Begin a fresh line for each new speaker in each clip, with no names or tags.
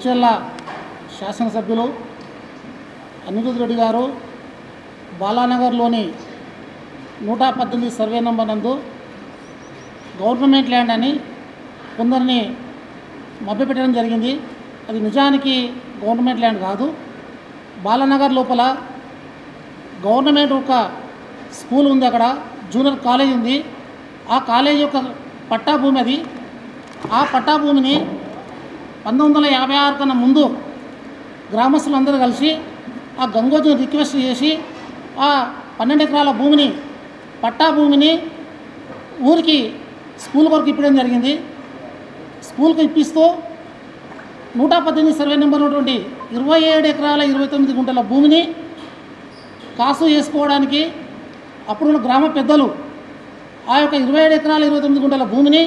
జడ్చర్ల శాసనసభ్యులు అనిరుద్ రెడ్డి గారు బాలానగర్లోని 118 survey number నందు గవర్నమెంట్ ల్యాండ్ అని కొందరిని మభ్యపెట్టడం జరిగింది. అది నిజానికి గవర్నమెంట్ ల్యాండ్ కాదు. బాలానగర్ లోపల గవర్నమెంట్ ఒక స్కూల్ ఉంది, అక్కడ జూనియర్ కాలేజ్ ఉంది. ఆ కాలేజ్ యొక్క పట్టా భూమి అది. ఆ పట్టా భూమిని 1956 కన్నా ముందు గ్రామస్తులందరూ కలిసి ఆ గంగోజీని రిక్వెస్ట్ చేసి ఆ 12 ఎకరాల భూమిని పట్టా భూమిని ఊరికి స్కూల్ వరకు ఇప్పడం జరిగింది. స్కూల్కి ఇప్పిస్తూ 118 సర్వే నెంబర్ ఉన్నటువంటి 27 ఎకరాల 29 గుంటల భూమిని కాసు చేసుకోవడానికి అప్పుడున్న గ్రామ పెద్దలు ఆ యొక్క 27 ఎకరాల 29 గుంటల భూమిని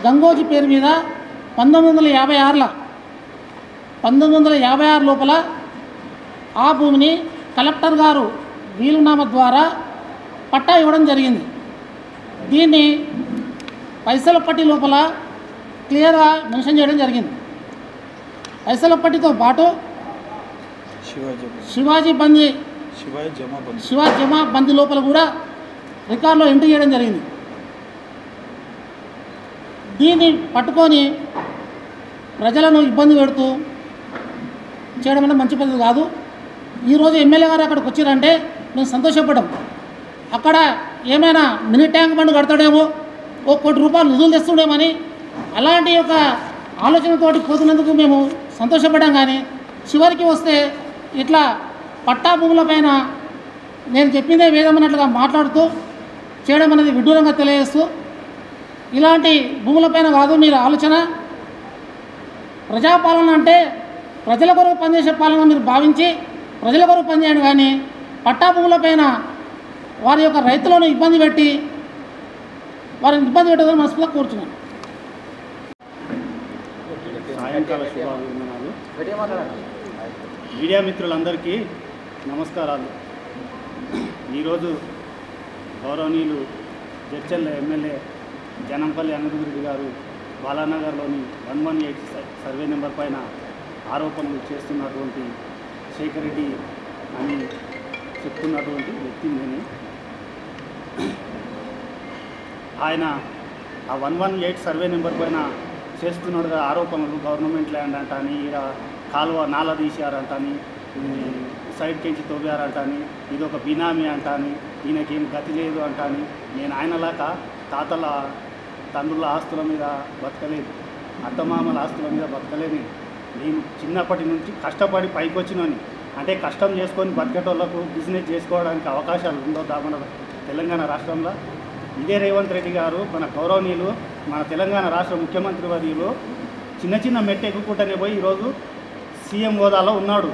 గంగోజీ పేరు మీద 1956 లోపల ఆ భూమిని కలెక్టర్ గారు వీలునామా ద్వారా పట్టా ఇవ్వడం జరిగింది. దీన్ని పైసల పట్టి లోపల క్లియర్గా మెన్షన్ చేయడం జరిగింది. పైసల పట్టితో పాటు శివాజీ జమా బందీ లోపల కూడా రికార్డులో ఎంట్రీ చేయడం జరిగింది. దీన్ని పట్టుకొని ప్రజలను ఇబ్బంది పెడుతూ చేయడం అనేది మంచి పద్ధతి కాదు. ఈరోజు ఎమ్మెల్యే గారు అక్కడికి వచ్చారంటే మేము సంతోషపడ్డాం. అక్కడ ఏమైనా మినీ ట్యాంక్ బండ్ కడతాడేమో, ₹1 కోటి నిధులు తెస్తుండేమని అలాంటి యొక్క ఆలోచనతోటి పోతున్నందుకు మేము సంతోషపడ్డాం. కానీ చివరికి వస్తే ఇట్లా పట్టా భూములపైన నేను చెప్పిందే వేదమన్నట్లుగా మాట్లాడుతూ చేయడం అనేది విడ్డూరంగా తెలియజేస్తూ, ఇలాంటి భూములపైన కాదు మీరు ఆలోచన. ప్రజాపాలన అంటే ప్రజల కొరకు పనిచేసే పాలన మీరు భావించి ప్రజల కొరకు పనిచేయండి. కానీ పట్టా భూములపైన వారి యొక్క రైతులను ఇబ్బంది పెట్టి వారిని ఇబ్బంది పెట్టదని మనస్ఫూర్తిగా కోరుచున్నాను.
సాయంకాల శుభాభివందనాలు. మీడియా మిత్రులందరికీ నమస్కారాలు. ఈరోజు గౌరవనీయులు జడ్చర్ల ఎమ్మెల్యే జనంపల్లి అనిరుద్ రెడ్డి గారు బాలానగర్లోని 118 సర్వే నెంబర్ పైన ఆరోపణలు చేస్తున్నటువంటి శేఖర్ రెడ్డి అని చెప్తున్నటువంటి వ్యక్తిని నేను ఆయన ఆ 118 సర్వే నెంబర్ పైన చేస్తున్నాడుగా ఆరోపణలు. గవర్నమెంట్ ల్యాండ్ అంటని, ఈడ కాలువ నాల తీశారంటని, సైడ్కి ఎంచి తవ్వారంటని, ఇది ఒక బినామీ అంటని, ఈయనకేం గతి లేదు అంటని. నేను ఆయనలాగా తాతల తండ్రుల ఆస్తుల మీద బతకలేదు, అత్తమామల ఆస్తుల మీద బతకలేదు. నేను చిన్నప్పటి నుంచి కష్టపడి పైకి వచ్చినని, అంటే కష్టం చేసుకొని బతికేటోళ్లకు బిజినెస్ చేసుకోవడానికి అవకాశాలు ఉండొద్దా మన తెలంగాణ రాష్ట్రంలో? ఇదే రేవంత్ రెడ్డి గారు మన గౌరవనీయులు మన తెలంగాణ రాష్ట్ర ముఖ్యమంత్రి వర్యులు చిన్న చిన్న మెట్టు ఎక్కుకుంటూనే పోయి ఈరోజు సీఎం హోదాలో ఉన్నాడు.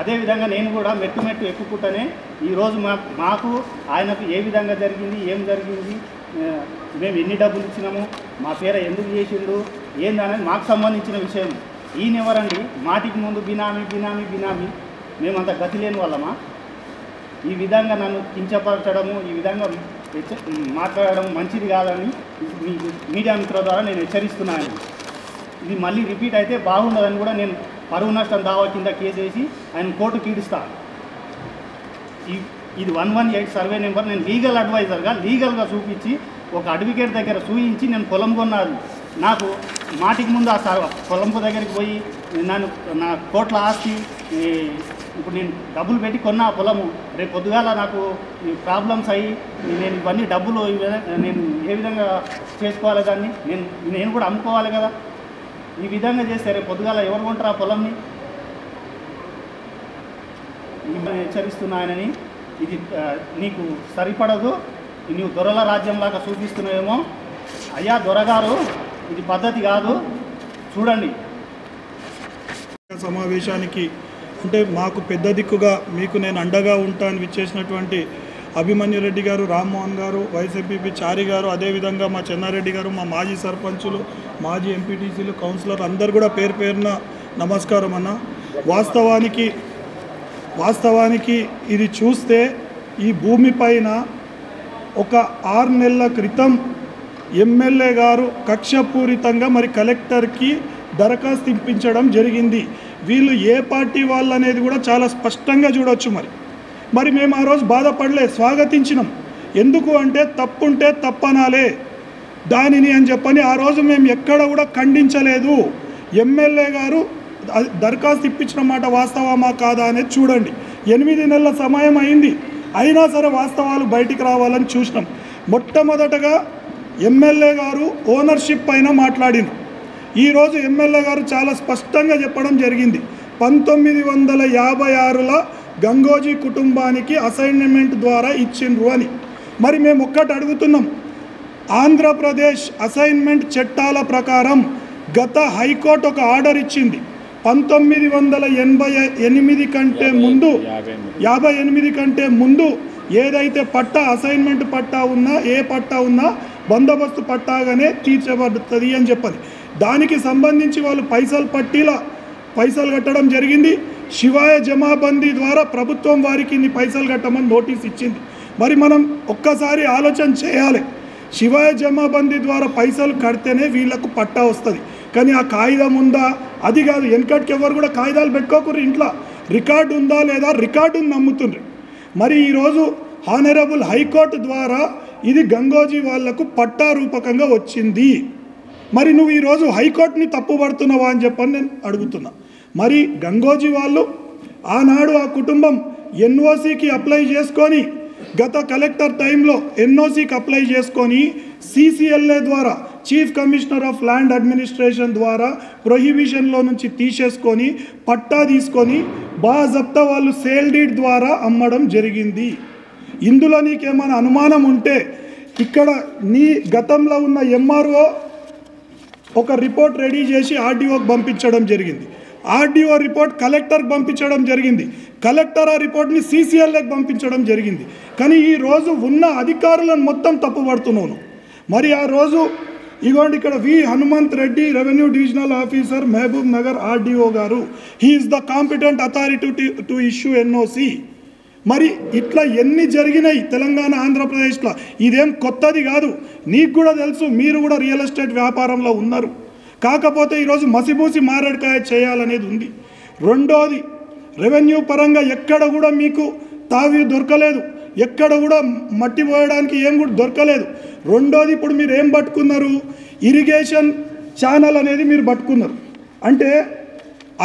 అదేవిధంగా నేను కూడా మెట్టు ఎక్కుకుంటూనే ఈరోజు మాకు ఆయనకు ఏ విధంగా జరిగింది, ఏం జరిగింది, మేము ఎన్ని డబ్బులు ఇచ్చినాము, మా పేర ఎందుకు చేసిండు, ఏందనేది మాకు సంబంధించిన విషయం. ఈయన ఎవరండి? మాటికి ముందు బినామీ బినామీ బినామీ. మేమంత గతి లేని వాళ్ళమా? ఈ విధంగా నన్ను కించపరచడము, ఈ విధంగా మాట్లాడడం మంచిది కాదని మీడియా మిత్రుల ద్వారా నేను హెచ్చరిస్తున్నాను. ఇది మళ్ళీ రిపీట్ అయితే బాగుండదని కూడా నేను పరువు నష్టం దావా కింద కేసు వేసి ఆయన కోర్టుకి ఈడుస్తాను. ఇది 118 సర్వే నెంబర్ నేను లీగల్ అడ్వైజర్గా లీగల్గా చూపించి ఒక అడ్వకేట్ దగ్గర చూపించి నేను పొలం కొన్నాను. నాకు మాటికి ముందు ఆ పొలంపు దగ్గరికి పోయి నా కోట్ల ఆస్తి ఇప్పుడు నేను డబ్బులు పెట్టి కొన్న ఆ పొలము రేపు పొద్దుగాల నాకు ప్రాబ్లమ్స్ అయ్యి నేను ఇవన్నీ డబ్బులు నేను ఏ విధంగా చేసుకోవాలి, దాన్ని నేను కూడా అమ్ముకోవాలి కదా. ఈ విధంగా చేస్తే రేపు పొద్దుగాల ఎవరు కొంటారు ఆ పొలంని? హెచ్చరిస్తున్నాయనని. ఇది నీకు సరిపడదు, నువ్వు దొరల రాజ్యంలాగా చూపిస్తున్నావేమో. అయ్యా దొరగారు, ఇది పద్ధతి కాదు, చూడండి.
సమావేశానికి అంటే మాకు పెద్ద దిక్కుగా మీకు నేను అండగా ఉంటాను విచ్చేసినటువంటి అభిమన్యు రెడ్డి గారు, రామ్మోహన్ గారు, వైస్ ఎంపీపీ చారి గారు, అదేవిధంగా మా చెన్నారెడ్డి గారు, మా మాజీ సర్పంచులు, మాజీ ఎంపీటీసీలు, కౌన్సిలర్ అందరు కూడా పేరు పేరున నమస్కారం అన్న. వాస్తవానికి ఇది చూస్తే ఈ భూమిపైన ఒక 6 నెలల క్రితం ఎమ్మెల్యే గారు కక్షపూరితంగా మరి కలెక్టర్కి దరఖాస్తు ఇప్పించడం జరిగింది. వీళ్ళు ఏ పార్టీ వాళ్ళు అనేది కూడా చాలా స్పష్టంగా చూడవచ్చు. మరి మేము ఆ రోజు బాధపడలే, స్వాగతించినాం. ఎందుకు అంటే తప్పుంటే తప్పనాలే దానిని అని చెప్పని ఆ రోజు మేము ఎక్కడ కూడా ఖండించలేదు. ఎమ్మెల్యే గారు దరఖాస్తు ఇప్పించిన మాట వాస్తవమా కాదా అనేది చూడండి. 8 నెలల సమయం అయింది, అయినా సరే వాస్తవాలు బయటికి రావాలని చూసినాం. మొట్టమొదటగా ఎమ్మెల్యే గారు ఓనర్షిప్ పైన మాట్లాడినారు. ఈరోజు ఎమ్మెల్యే గారు చాలా స్పష్టంగా చెప్పడం జరిగింది, 1956లో గంగోజీ కుటుంబానికి అసైన్మెంట్ ద్వారా ఇచ్చిండ్రు అని. మరి మేము ఒక్కటి అడుగుతున్నాం, ఆంధ్రప్రదేశ్ అసైన్మెంట్ చట్టాల ప్రకారం గత హైకోర్టు ఒక ఆర్డర్ ఇచ్చింది. 1988 కంటే ముందు 58 కంటే ముందు ఏదైతే పట్టా అసైన్మెంట్ పట్టా ఉన్నా, ఏ పట్టా ఉన్నా బందోబస్తు పట్టాగానే తీర్చబడుతుంది అని చెప్పని, దానికి సంబంధించి వాళ్ళు పైసలు కట్టడం జరిగింది. శివాయ జమాబందీ ద్వారా ప్రభుత్వం వారికి ఇన్ని పైసలు కట్టమని నోటీస్ ఇచ్చింది. మరి మనం ఒక్కసారి ఆలోచన చేయాలి, శివాయ జమాబందీ ద్వారా పైసలు కడితేనే వీళ్ళకు పట్టా వస్తుంది. కానీ ఆ కాగితం ఉందా? అది కాదు. వెనకటికి ఎవరు కూడా కాగితాలు పెట్టుకోకూడదు, ఇంట్లో రికార్డు ఉందా లేదా రికార్డుని నమ్ముతుండ్రు. మరి ఈరోజు హానరబుల్ హైకోర్టు ద్వారా ఇది గంగోజీ వాళ్లకు పట్టా రూపకంగా వచ్చింది. మరి నువ్వు ఈరోజు హైకోర్టుని తప్పుపడుతున్నావా అని చెప్పని నేను అడుగుతున్నా. మరి గంగోజీ వాళ్ళు ఆనాడు ఆ కుటుంబం ఎన్ఓసికి అప్లై చేసుకొని, గత కలెక్టర్ టైంలో ఎన్ఓసికి అప్లై చేసుకొని సిసిఎల్ఏ ద్వారా, chief commissioner of land administration ద్వారా ప్రొహిబిషన్లో నుంచి తీసేసుకొని పట్టా తీసుకొని బాజప్తా వాళ్ళు సేల్ డీడ్ ద్వారా అమ్మడం జరిగింది. ఇందులో నీకేమైనా అనుమానం ఉంటే ఇక్కడ నీ గతంలో ఉన్న ఎంఆర్ఓ ఒక రిపోర్ట్ రెడీ చేసి ఆర్డీఓకి పంపించడం జరిగింది. ఆర్డీఓ రిపోర్ట్ కలెక్టర్కి పంపించడం జరిగింది. కలెక్టర్ ఆ రిపోర్ట్ని సిసిఎల్ఏకి పంపించడం జరిగింది. కానీ ఈరోజు ఉన్న అధికారులను మొత్తం తప్పుపడుతున్నాను. మరి ఆ రోజు ఇగోండి ఇక్కడ V Hanumanth Reddy, revenue divisional officer, Mahabubnagar RDO గారు, he is the competent authority to issue NOC. మరి ఇట్లా ఎన్ని జరిగినాయి తెలంగాణ ఆంధ్రప్రదేశ్లో, ఇదేం కొత్తది కాదు. నీకు కూడా తెలుసు, మీరు కూడా రియల్ ఎస్టేట్ వ్యాపారంలో ఉన్నారు. కాకపోతే ఈరోజు మసిబూసి మారేడుకాయ చేయాలనేది ఉంది. రెండోది, రెవెన్యూ పరంగా ఎక్కడ కూడా మీకు తావి దొరకలేదు, ఎక్కడ కూడా మట్టి పోయడానికి ఏం కూడా దొరకలేదు. రెండోది, ఇప్పుడు మీరు ఏం పట్టుకున్నారు, ఇరిగేషన్ ఛానల్ అనేది మీరు పట్టుకున్నారు. అంటే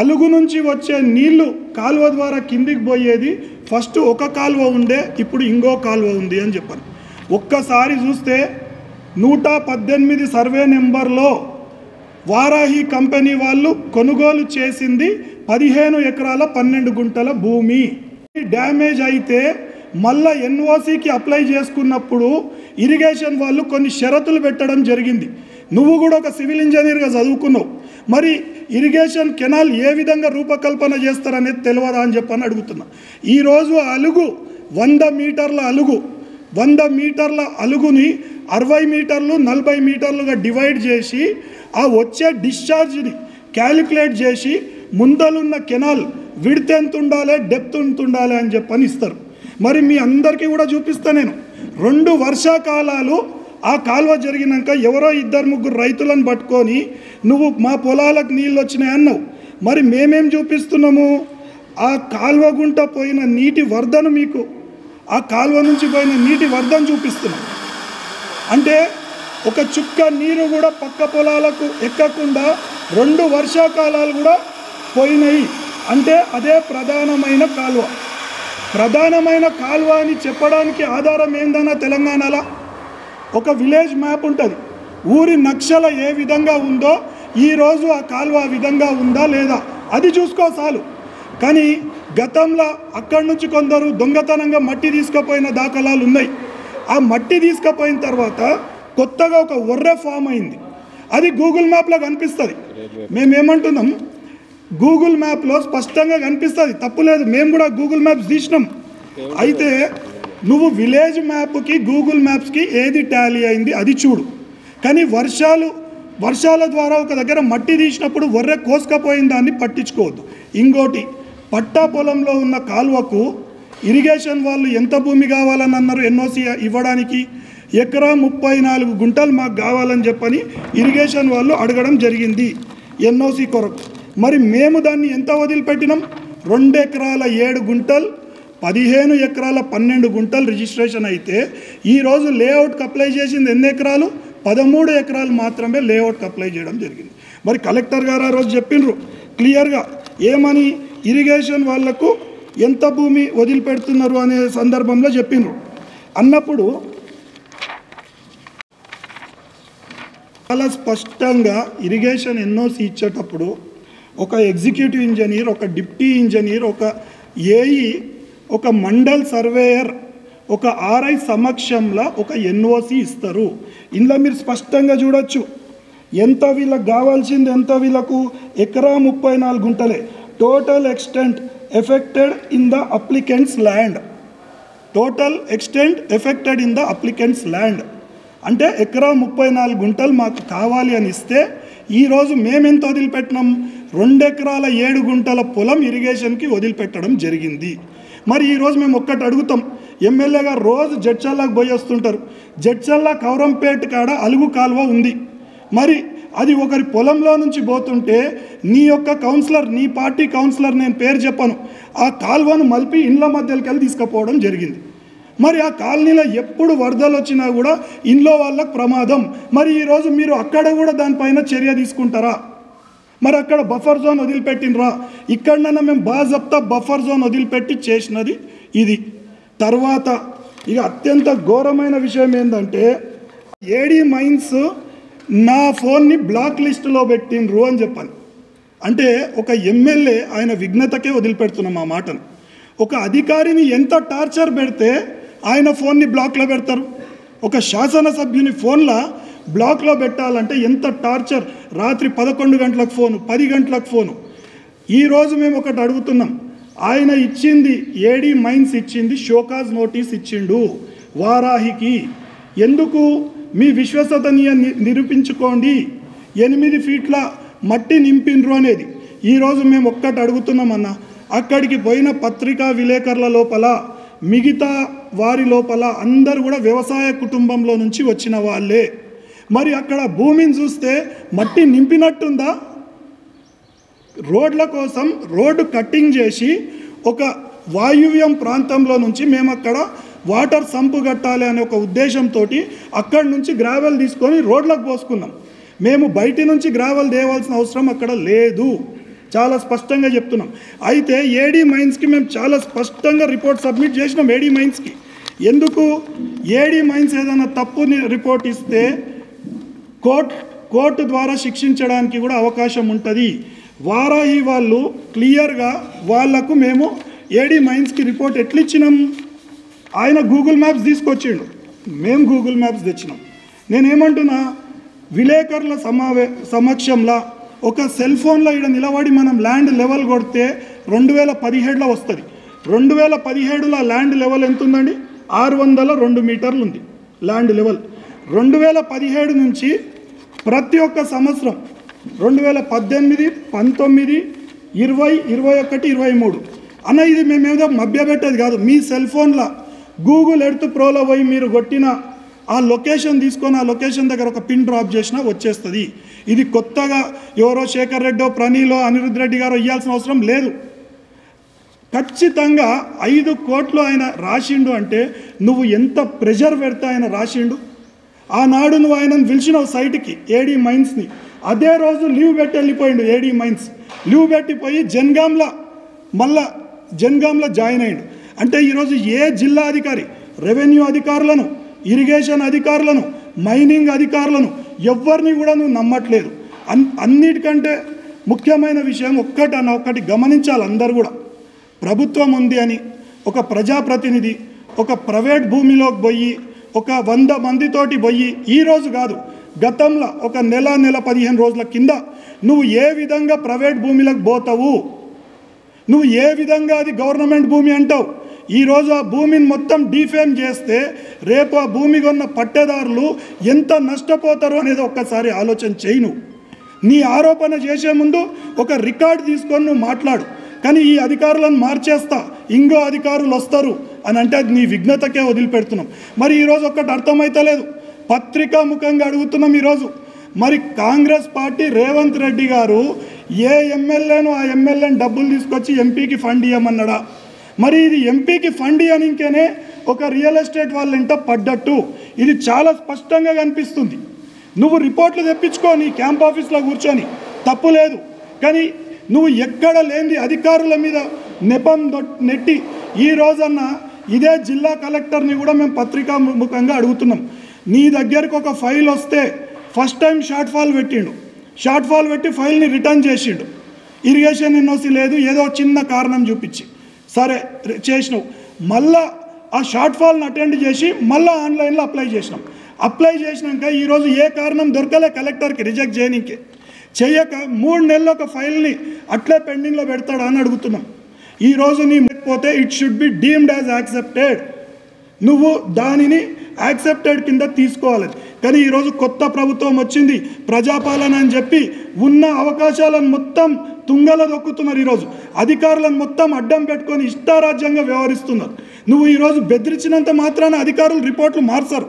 అలుగు నుంచి వచ్చే నీళ్లు కాలువ ద్వారా కిందికి పోయేది ఫస్ట్ ఒక కాలువ ఉండే, ఇప్పుడు ఇంకో కాలువ ఉంది అని చెప్పాను. ఒక్కసారి చూస్తే 118 సర్వే నెంబర్లో వారాహి కంపెనీ వాళ్ళు కొనుగోలు చేసింది 15 ఎకరాల 12 గుంటల భూమి. డ్యామేజ్ అయితే మళ్ళీ ఎన్ఓసికి అప్లై చేసుకున్నప్పుడు ఇరిగేషన్ వాళ్ళు కొన్ని షరతులు పెట్టడం జరిగింది. నువ్వు కూడా ఒక సివిల్ ఇంజనీర్గా చదువుకున్నావు, మరి ఇరిగేషన్ కెనాల్ ఏ విధంగా రూపకల్పన చేస్తారనేది తెలియదా అని చెప్పని అడుగుతున్నా. ఈరోజు అలుగు 100 మీటర్ల అలుగు, 100 మీటర్ల అలుగుని 60 మీటర్లు 40 మీటర్లుగా డివైడ్ చేసి ఆ వచ్చే డిశ్చార్జ్ని క్యాలిక్యులేట్ చేసి ముందలున్న కెనాల్ విడ్త్ ఎంత ఉండాలి, డెప్త్ ఎంత ఉండాలి అని చెప్పని ఇస్తారు. మరి మీ అందరికీ కూడా చూపిస్తా నేను, 2 వర్షాకాలాలు ఆ కాలువ జరిగినాక ఎవరో 2-3 రైతులను పట్టుకొని నువ్వు మా పొలాలకు నీళ్ళు వచ్చినాయి అన్నావు. మరి మేమేం చూపిస్తున్నాము, ఆ కాలువ గుంట పోయిన నీటి వర్ధను, మీకు ఆ కాలువ నుంచి పోయిన నీటి వర్ధను చూపిస్తున్నాం. అంటే ఒక చుక్క నీరు కూడా పక్క పొలాలకు ఎక్కకుండా 2 వర్షాకాలాలు కూడా పోయినాయి. అంటే అదే ప్రధానమైన కాలువ. ప్రధానమైన కాలువ అని చెప్పడానికి ఆధారం ఏందన్నా, తెలంగాణలో ఒక విలేజ్ మ్యాప్ ఉంటుంది, ఊరి నక్షల ఏ విధంగా ఉందో ఈరోజు ఆ కాలువ ఆ విధంగా ఉందా లేదా అది చూసుకో చాలు. కానీ గతంలో అక్కడి నుంచి కొందరు దొంగతనంగా మట్టి తీసుకుపోయిన దాఖలాలు ఉన్నాయి. ఆ మట్టి తీసుకుపోయిన తర్వాత కొత్తగా ఒక ఒర్రె ఫామ్ అయింది, అది గూగుల్ మ్యాప్లో కనిపిస్తుంది. మేమేమంటున్నాం, గూగుల్ మ్యాప్లో స్పష్టంగా కనిపిస్తుంది, తప్పులేదు. మేము కూడా గూగుల్ మ్యాప్స్ తీసినాం. అయితే నువ్వు విలేజ్ మ్యాప్కి గూగుల్ మ్యాప్స్కి ఏది టాలీ అయింది అది చూడు. కానీ వర్షాల ద్వారా ఒక దగ్గర మట్టి తీసినప్పుడు ఒర్రె కోసుకపోయిన దాన్ని పట్టించుకోవద్దు. ఇంకోటి, పట్టా పొలంలో ఉన్న కాలువకు ఇరిగేషన్ వాళ్ళు ఎంత భూమి కావాలని అన్నారు ఎన్ఓసి ఇవ్వడానికి, ఎకరా 34 గుంటలు మాకు కావాలని చెప్పని ఇరిగేషన్ వాళ్ళు అడగడం జరిగింది. ఎన్ఓసి కొరకు. మరి మేము దాన్ని ఎంత వదిలిపెట్టినాం? 2 ఎకరాల 7 గుంటలు 15 ఎకరాల 12 గుంటలు రిజిస్ట్రేషన్ అయితే ఈరోజు లేఅవుట్కి అప్లై చేసింది ఎన్ని ఎకరాలు? 13 ఎకరాలు మాత్రమే లేఅవుట్కి అప్లై చేయడం జరిగింది. మరి కలెక్టర్ గారు ఆ రోజు చెప్పిండ్రు క్లియర్గా ఏమని, ఇరిగేషన్ వాళ్లకు ఎంత భూమి వదిలిపెడుతున్నారు అనే సందర్భంలో చెప్పిండ్రు. అన్నప్పుడు చాలా స్పష్టంగా ఇరిగేషన్ ఎన్ఓసి ఇచ్చేటప్పుడు ఒక ఎగ్జిక్యూటివ్ ఇంజనీర్, ఒక డిప్టీ ఇంజనీర్, ఒక ఏఈ, ఒక మండల్ సర్వేయర్, ఒక ఆర్ఐ సమక్షంలో ఒక ఎన్ఓసి ఇస్తారు. ఇందులో మీరు స్పష్టంగా చూడొచ్చు ఎంత వీళ్ళకి కావాల్సింది, ఎంత వీళ్ళకు ఎకరా 34 గుంటలే. Total extent affected in the applicants land, total extent affected in the applicants land అంటే ఎకరా 34 గుంటలు మాకు కావాలి అని ఇస్తే ఈరోజు మేమెంత వదిలిపెట్టినాం? 2 ఎకరాల 7 గుంటల పొలం ఇరిగేషన్కి వదిలిపెట్టడం జరిగింది. మరి ఈరోజు మేము ఒక్కటి అడుగుతాం, ఎమ్మెల్యే గారు రోజు జడ్చల్లాకు పోయి వస్తుంటారు. జడ్చల్లా కౌరంపేట కాడ అలుగు కాలువ ఉంది. మరి అది ఒకరి పొలంలో నుంచి పోతుంటే నీ యొక్క కౌన్సిలర్, నీ పార్టీ కౌన్సిలర్, నేను పేరు చెప్పను, ఆ కాలువను మలిపి ఇండ్ల మధ్యలోకి వెళ్ళి తీసుకుపోవడం జరిగింది. మరి ఆ కాలనీలో ఎప్పుడు వరదలు వచ్చినా కూడా ఇంట్లో వాళ్ళకు ప్రమాదం. మరి ఈరోజు మీరు అక్కడ కూడా దానిపైన చర్య తీసుకుంటారా? మరి అక్కడ బఫర్ జోన్ వదిలిపెట్టినరా? ఇక్కడనన్నా మేము బాజప్తా బఫర్ జోన్ వదిలిపెట్టి చేసినది ఇది. తర్వాత ఇక అత్యంత ఘోరమైన విషయం ఏంటంటే ఏడీ మైన్స్ నా ఫోన్ని బ్లాక్ లిస్టులో పెట్టినరు అని చెప్పాను. అంటే ఒక ఎమ్మెల్యే ఆయన విఘ్నతకే వదిలిపెడుతున్నాం ఆ మాటను. ఒక అధికారిని ఎంత టార్చర్ పెడితే ఆయన ఫోన్ని బ్లాక్లో పెడతారు. ఒక శాసనసభ్యుని ఫోన్లో బ్లాక్లో పెట్టాలంటే ఎంత టార్చర్. రాత్రి 11 గంటలకు ఫోను, 10 గంటలకు ఫోను. ఈరోజు మేము ఒకటి అడుగుతున్నాం, ఆయన ఇచ్చింది, ఏడీ మైన్స్ ఇచ్చింది షోకాజ్ నోటీస్ ఇచ్చిండు వారాహికి. ఎందుకు? మీ విశ్వసనీయ నిరూపించుకోండి, 8 ఫీట్ల మట్టి నింపిండ్రు అనేది. ఈరోజు మేము ఒక్కటి అడుగుతున్నామన్నా, అక్కడికి పోయిన పత్రికా విలేకరుల లోపల, మిగతా వారి లోపల అందరూ కూడా వ్యవసాయ కుటుంబంలో నుంచి వచ్చిన వాళ్ళే. మరి అక్కడ భూమిని చూస్తే మట్టి నింపినట్టుందా? రోడ్ల కోసం రోడ్డు కట్టింగ్ చేసి ఒక వాయువ్యం ప్రాంతంలో నుంచి మేము అక్కడ వాటర్ సంపు కట్టాలి అనే ఒక ఉద్దేశంతో అక్కడి నుంచి గ్రావెల్ తీసుకొని రోడ్లకు పోసుకున్నాం. మేము బయటి నుంచి గ్రావెల్ తేవాల్సిన అవసరం అక్కడ లేదు, చాలా స్పష్టంగా చెప్తున్నాం. అయితే ఏడీ మైన్స్కి మేము చాలా స్పష్టంగా రిపోర్ట్ సబ్మిట్ చేసినాం. ఏడీ మైన్స్కి ఎందుకు? ఏడీ మైన్స్ ఏదైనా తప్పు రిపోర్ట్ ఇస్తే కోర్టు ద్వారా శిక్షించడానికి కూడా అవకాశం ఉంటుంది. వారాహి వాళ్ళు క్లియర్గా వాళ్లకు మేము ఏడీ మైన్స్కి రిపోర్ట్ ఎట్లా ఇచ్చినాం? ఆయన గూగుల్ మ్యాప్స్ తీసుకొచ్చిండు, మేము గూగుల్ మ్యాప్స్ తెచ్చినాం. నేనేమంటున్నా, విలేకరుల సమక్షంలో ఒక సెల్ ఫోన్లో ఇక్కడ నిలబడి మనం ల్యాండ్ లెవెల్ కొడితే 2017లో వస్తుంది. 2017లో ల్యాండ్ లెవెల్ ఎంత ఉందండి? 602 మీటర్లు ఉంది ల్యాండ్ లెవెల్. 2017 నుంచి ప్రతి ఒక్క సంవత్సరం 2018, 19, 20, 21, 23 అన్న, ఇది మేమేదో మభ్యపెట్టేది కాదు. మీ సెల్ ఫోన్లో గూగుల్ ఎర్త్ ప్రోలో పోయి మీరు కొట్టిన ఆ లొకేషన్ తీసుకొని ఆ లొకేషన్ దగ్గర ఒక పిన్ డ్రాప్ చేసినా వచ్చేస్తుంది. ఇది కొత్తగా ఎవరో శేఖర్ రెడ్డో, ప్రణీలో, అనిరుద్ధ్ రెడ్డి గారో ఇవ్వాల్సిన అవసరం లేదు. ఖచ్చితంగా 5 కోట్లు ఆయన రాసిండు అంటే నువ్వు ఎంత ప్రెషర్ పెడితే ఆయన రాసిండు. ఆనాడు నువ్వు ఆయనను పిలిచినావు సైట్కి, ఏడీ మైన్స్ని. అదే రోజు లీవ్ పెట్టి వెళ్ళిపోయిండు ఏడీ మైన్స్. లీవ్ పెట్టిపోయి జన్గాంలో జాయిన్ అయ్యిండు. అంటే ఈరోజు ఏ జిల్లా అధికారి, రెవెన్యూ అధికారులను, ఇరిగేషన్ అధికారులను, మైనింగ్ అధికారులను ఎవరిని కూడా నువ్వు నమ్మట్లేదు. అన్నిటికంటే ముఖ్యమైన విషయం ఒక్కటి గమనించాలి అందరూ కూడా. ప్రభుత్వం ఉంది అని ఒక ప్రజాప్రతినిధి ఒక ప్రైవేట్ భూమిలోకి పోయి ఒక 100 మందితోటి పోయి, ఈరోజు కాదు గతంలో ఒక నెల 15 రోజుల కింద నువ్వు ఏ విధంగా ప్రైవేట్ భూమిలోకి పోతావు, నువ్వు ఏ విధంగా అది గవర్నమెంట్ భూమి అంటావు, ఈరోజు ఆ భూమిని మొత్తం డిఫేమ్ చేస్తే రేపు ఆ భూమి కొన్న పట్టేదారులు ఎంత నష్టపోతారు అనేది ఒక్కసారి ఆలోచన చేయి. నీ ఆరోపణ చేసే ముందు ఒక రికార్డు తీసుకొని నువ్వు మాట్లాడు. కానీ ఈ అధికారులను మార్చేస్తా, ఇంకో అధికారులు వస్తారు అని అంటే అది నీ విఘ్నతకే వదిలిపెడుతున్నాం. మరి ఈరోజు ఒక్కటి అర్థమవుతలేదు, పత్రికా ముఖంగా అడుగుతున్నాం. ఈరోజు మరి కాంగ్రెస్ పార్టీ రేవంత్ రెడ్డి గారు ఏ ఎమ్మెల్యేను ఆ ఎమ్మెల్యేని డబ్బులు తీసుకొచ్చి ఎంపీకి ఫండ్ ఇవ్వమన్నాడా? మరి ఇది ఎంపీకి ఫండ్ ఇవ్వనికేనే ఒక రియల్ ఎస్టేట్ వాళ్ళ ఇంట పడ్డట్టు ఇది చాలా స్పష్టంగా కనిపిస్తుంది. నువ్వు రిపోర్ట్లు తెప్పించుకో నీ క్యాంప్ ఆఫీస్లో కూర్చొని, తప్పు లేదు. కానీ నువ్వు ఎక్కడ లేని అధికారుల మీద నెపం నెట్టి ఈ రోజన్నా ఇదే జిల్లా కలెక్టర్ని కూడా మేము పత్రికా ముఖంగా అడుగుతున్నాం. నీ దగ్గరకు ఒక ఫైల్ వస్తే ఫస్ట్ టైం షార్ట్ ఫాల్ పెట్టిండు, షార్ట్ ఫాల్ పెట్టి ఫైల్ని రిటర్న్ చేసిండు. ఇరిగేషన్ ఎన్ఓసి లేదు, ఏదో చిన్న కారణం చూపించి సరే చేసినావు. మళ్ళా ఆ షార్ట్ ఫాల్ని అటెండ్ చేసి మళ్ళీ ఆన్లైన్లో అప్లై చేసినాం. అప్లై చేసినాక ఈరోజు ఏ కారణం దొరకలే కలెక్టర్కి రిజెక్ట్ చేయనీకే. చేయక 3 నెలలు ఒక ఫైల్ని అట్లే పెండింగ్లో పెడతాడా అని అడుగుతున్నాం. ఈరోజు నీ పోతే it should be deemed as accepted, నువ్వు దానిని యాక్సెప్టెడ్ కింద తీసుకోవాలి. కానీ ఈరోజు కొత్త ప్రభుత్వం వచ్చింది, ప్రజాపాలన అని చెప్పి ఉన్న అవకాశాలను మొత్తం తుంగలో దొక్కుతున్నారు. ఈరోజు అధికారులను మొత్తం అడ్డం పెట్టుకొని ఇష్టారాజ్యంగా వ్యవహరిస్తున్నారు. నువ్వు ఈరోజు బెదిరించినంత మాత్రాన అధికారులు రిపోర్ట్లు మార్చరు.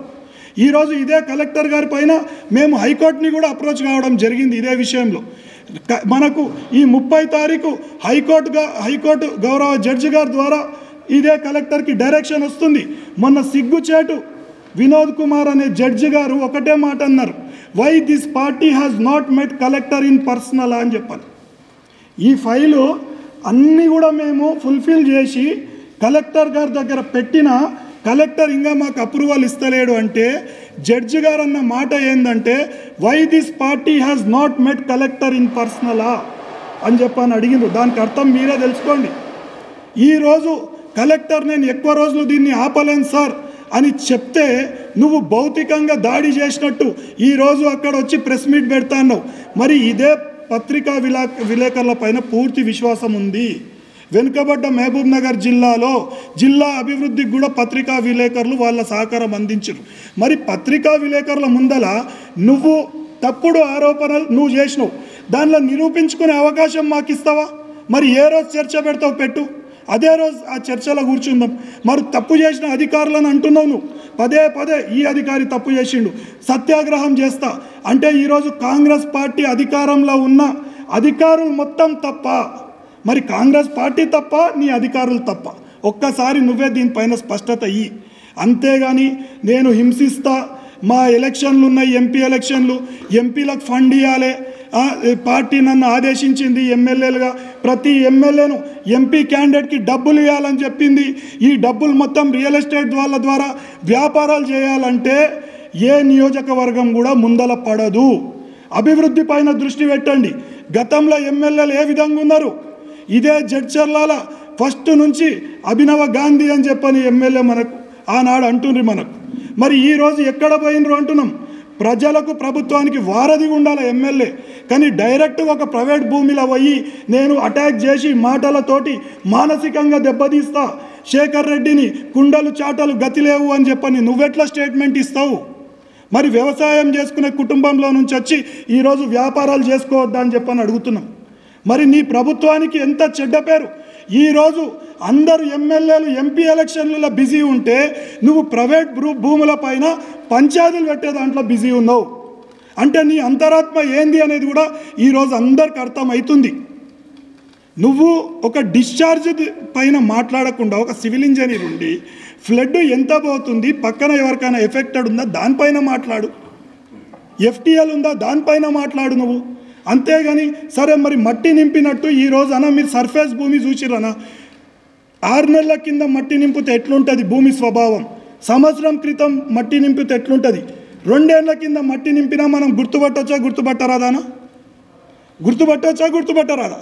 ఈరోజు ఇదే కలెక్టర్ గారి పైన మేము హైకోర్టుని కూడా అప్రోచ్ కావడం జరిగింది ఇదే విషయంలో. మనకు ఈ 30 తారీఖు హైకోర్టు గౌరవ జడ్జి గారి ద్వారా ఇదే కలెక్టర్కి డైరెక్షన్ వస్తుంది. మొన్న సిగ్గుచేటు వినోద్ కుమార్ అనే జడ్జి గారు ఒకటే మాట అన్నారు, why this party has not met collector in personal అని చెప్పాలి. ఈ ఫైలు అన్నీ కూడా మేము ఫుల్ఫిల్ చేసి కలెక్టర్ గారి దగ్గర పెట్టిన కలెక్టర్ ఇంకా మాకు అప్రూవల్ ఇస్తలేడు అంటే జడ్జి గారు అన్న మాట ఏంటంటే why this party has not met collector in పర్సనలా అని చెప్పని అడిగిండ్రు. దానికి అర్థం మీరే తెలుసుకోండి. ఈరోజు కలెక్టర్ నేను ఎక్కువ రోజులు దీన్ని ఆపలేను సార్ అని చెప్తే నువ్వు భౌతికంగా దాడి చేసినట్టు ఈరోజు అక్కడ వచ్చి ప్రెస్ మీట్ పెడతా అన్నావు. మరి ఇదే పత్రికా విలేకరుల పైన పూర్తి విశ్వాసం ఉంది. వెనుకబడ్డ మహబూబ్ నగర్ జిల్లాలో జిల్లా అభివృద్ధికి కూడా పత్రికా విలేకరులు వాళ్ళ సహకారం అందించారు. మరి పత్రికా విలేకరుల ముందల నువ్వు తప్పుడు ఆరోపణలు నువ్వు చేసినావు, దానిలో నిరూపించుకునే అవకాశం మాకు ఇస్తావా? మరి ఏ రోజు చర్చ పెడతావు పెట్టు, అదే రోజు ఆ చర్చలో కూర్చుందాం. మరి తప్పు చేసిన అధికారులను అంటున్నావు నువ్వు, పదే ఈ అధికారి తప్పు చేసిండు సత్యాగ్రహం చేస్తా అంటే ఈరోజు కాంగ్రెస్ పార్టీ అధికారంలో ఉన్న అధికారులు మొత్తం తప్ప? మరి కాంగ్రెస్ పార్టీ తప్ప నీ అధికారులు తప్ప? ఒక్కసారి నువ్వే దీనిపైన స్పష్టత ఇయ్యి. అంతేగాని నేను హింసిస్తా, మా ఎలక్షన్లు ఉన్నాయి ఎంపీ ఎలక్షన్లు, ఎంపీలకు ఫండ్ ఇవ్వాలి, పార్టీ నన్ను ఆదేశించింది ఎమ్మెల్యేలుగా ప్రతి ఎమ్మెల్యేను ఎంపీ క్యాండిడేట్కి డబ్బులు ఇవ్వాలని చెప్పింది, ఈ డబ్బులు మొత్తం రియల్ ఎస్టేట్ వాళ్ళ ద్వారా వ్యాపారాలు చేయాలంటే ఏ నియోజకవర్గం కూడా ముందల పడదు. అభివృద్ధి పైన దృష్టి పెట్టండి. గతంలో ఎమ్మెల్యేలు ఏ విధంగా ఉన్నారు? ఇదే జడ్చర్లాల ఫస్ట్ నుంచి అభినవ గాంధీ అని చెప్పని ఎమ్మెల్యే మనకు ఆనాడు అంటుండ్రి మనకు. మరి ఈరోజు ఎక్కడ పోయినరు అంటున్నాం. ప్రజలకు ప్రభుత్వానికి వారధిగా ఉండాలి ఎమ్మెల్యే. కానీ డైరెక్ట్గా ఒక ప్రైవేట్ భూమిలో పోయి నేను అటాక్ చేసి మాటలతోటి మానసికంగా దెబ్బతీస్తా, శేఖర్ రెడ్డిని కుండలు చాటలు గతిలేవు అని చెప్పని నువ్వెట్లా స్టేట్మెంట్ ఇస్తావు? మరి వ్యవసాయం చేసుకునే కుటుంబంలో నుంచి వచ్చి ఈరోజు వ్యాపారాలు చేసుకోవద్దా అని చెప్పని అడుగుతున్నాం. మరి నీ ప్రభుత్వానికి ఎంత చెడ్డ పేరు. ఈరోజు అందరు ఎమ్మెల్యేలు ఎంపీ ఎలక్షన్లలో బిజీ ఉంటే నువ్వు ప్రైవేట్ భూముల పైన పంచాయతీలు పెట్టే దాంట్లో బిజీ ఉన్నావు అంటే నీ అంతరాత్మ ఏంది అనేది కూడా ఈరోజు అందరికి అర్థమవుతుంది. నువ్వు ఒక డిశ్చార్జ్ పైన మాట్లాడకుండా ఒక సివిల్ ఇంజనీర్ ఉండి ఫ్లడ్ ఎంత పోతుంది, పక్కన ఎవరికైనా ఎఫెక్టెడ్ ఉందా దానిపైన మాట్లాడు, ఎఫ్టీఎల్ ఉందా దానిపైన మాట్లాడు నువ్వు. అంతేగాని సరే మరి మట్టి నింపినట్టు ఈరోజు అన్న మీరు సర్ఫేస్ భూమి చూసిరనా? 6 నెలల కింద మట్టి నింపితే ఎట్లుంటుంది భూమి స్వభావం, సంవత్సరం క్రితం మట్టి నింపితే ఎట్లుంటుంది, 2 ఏళ్ల కింద మట్టి నింపినా మనం గుర్తుపట్టరాదా? గుర్తుపట్టరాదా?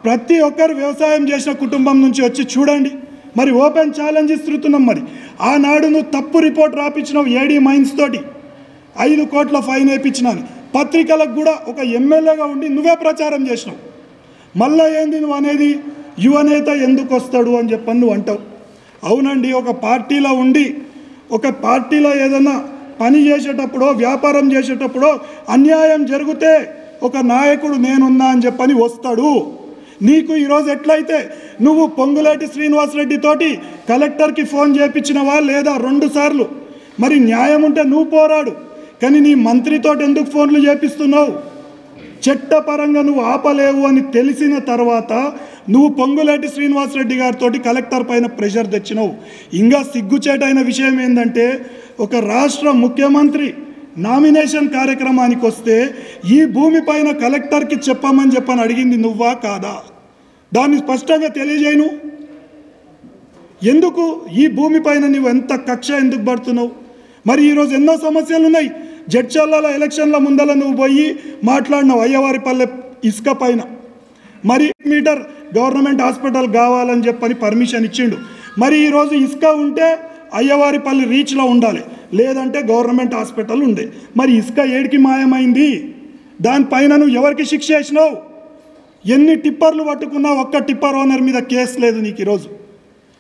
ప్రతి ఒక్కరు వ్యవసాయం చేసిన కుటుంబం నుంచి వచ్చి చూడండి. మరి ఓపెన్ ఛాలెంజ్ ఇస్తున్నాం. మరి ఆనాడు నువ్వు తప్పు రిపోర్ట్ రాపించినావు ఏడీ మైన్స్ తోటి, 5 కోట్ల ఫైన్ వేయించినాను. పత్రికలకు కూడా ఒక ఎమ్మెల్యేగా ఉండి నువ్వే ప్రచారం చేసినావు. మళ్ళీ ఏంది నువ్వు అనేది యువనేత ఎందుకు వస్తాడు అని చెప్పని నువ్వు అంటావు. అవునండి, ఒక పార్టీలో ఉండి ఒక పార్టీలో ఏదైనా పని చేసేటప్పుడో వ్యాపారం చేసేటప్పుడో అన్యాయం జరిగితే ఒక నాయకుడు నేనున్నా అని చెప్పని వస్తాడు. నీకు ఈరోజు ఎట్లయితే నువ్వు పొంగులేటి శ్రీనివాసరెడ్డి తోటి కలెక్టర్కి ఫోన్ చేయించినవా లేదా 2 సార్లు? మరి న్యాయం ఉంటే నువ్వు పోరాడు. కానీ నీ మంత్రితో ఎందుకు ఫోన్లు చేపిస్తున్నావు? చట్టపరంగా నువ్వు ఆపలేవు అని తెలిసిన తర్వాత నువ్వు పొంగులేటి శ్రీనివాసరెడ్డి గారితో కలెక్టర్ పైన ప్రెషర్ తెచ్చినావు. ఇంకా సిగ్గుచేటైన విషయం ఏంటంటే, ఒక రాష్ట్ర ముఖ్యమంత్రి నామినేషన్ కార్యక్రమానికి వస్తే ఈ భూమి పైన కలెక్టర్కి చెప్పమని అడిగింది నువ్వా కాదా? దాన్ని స్పష్టంగా తెలియజేయను. ఎందుకు ఈ భూమి పైన నువ్వు ఎంత కక్ష ఎందుకు పడుతున్నావు? మరి ఈరోజు ఎన్నో సమస్యలు ఉన్నాయి. జడ్చర్లలో ఎలక్షన్ల ముందల నువ్వు పోయి మాట్లాడినావు అయ్యవారిపల్లె ఇసుక పైన. మరి మీటర్ గవర్నమెంట్ హాస్పిటల్ కావాలని చెప్పని పర్మిషన్ ఇచ్చిండు. మరి ఈరోజు ఇసుక ఉంటే అయ్యవారిపల్లి రీచ్లో ఉండాలి, లేదంటే గవర్నమెంట్ హాస్పిటల్ ఉండే. మరి ఇసుక ఏడికి మాయమైంది? దానిపైన నువ్వు ఎవరికి శిక్ష వేసినావు? ఎన్ని టిప్పర్లు పట్టుకున్నా ఒక్క టిప్పర్ ఓనర్ మీద కేసు లేదు నీకు. ఈరోజు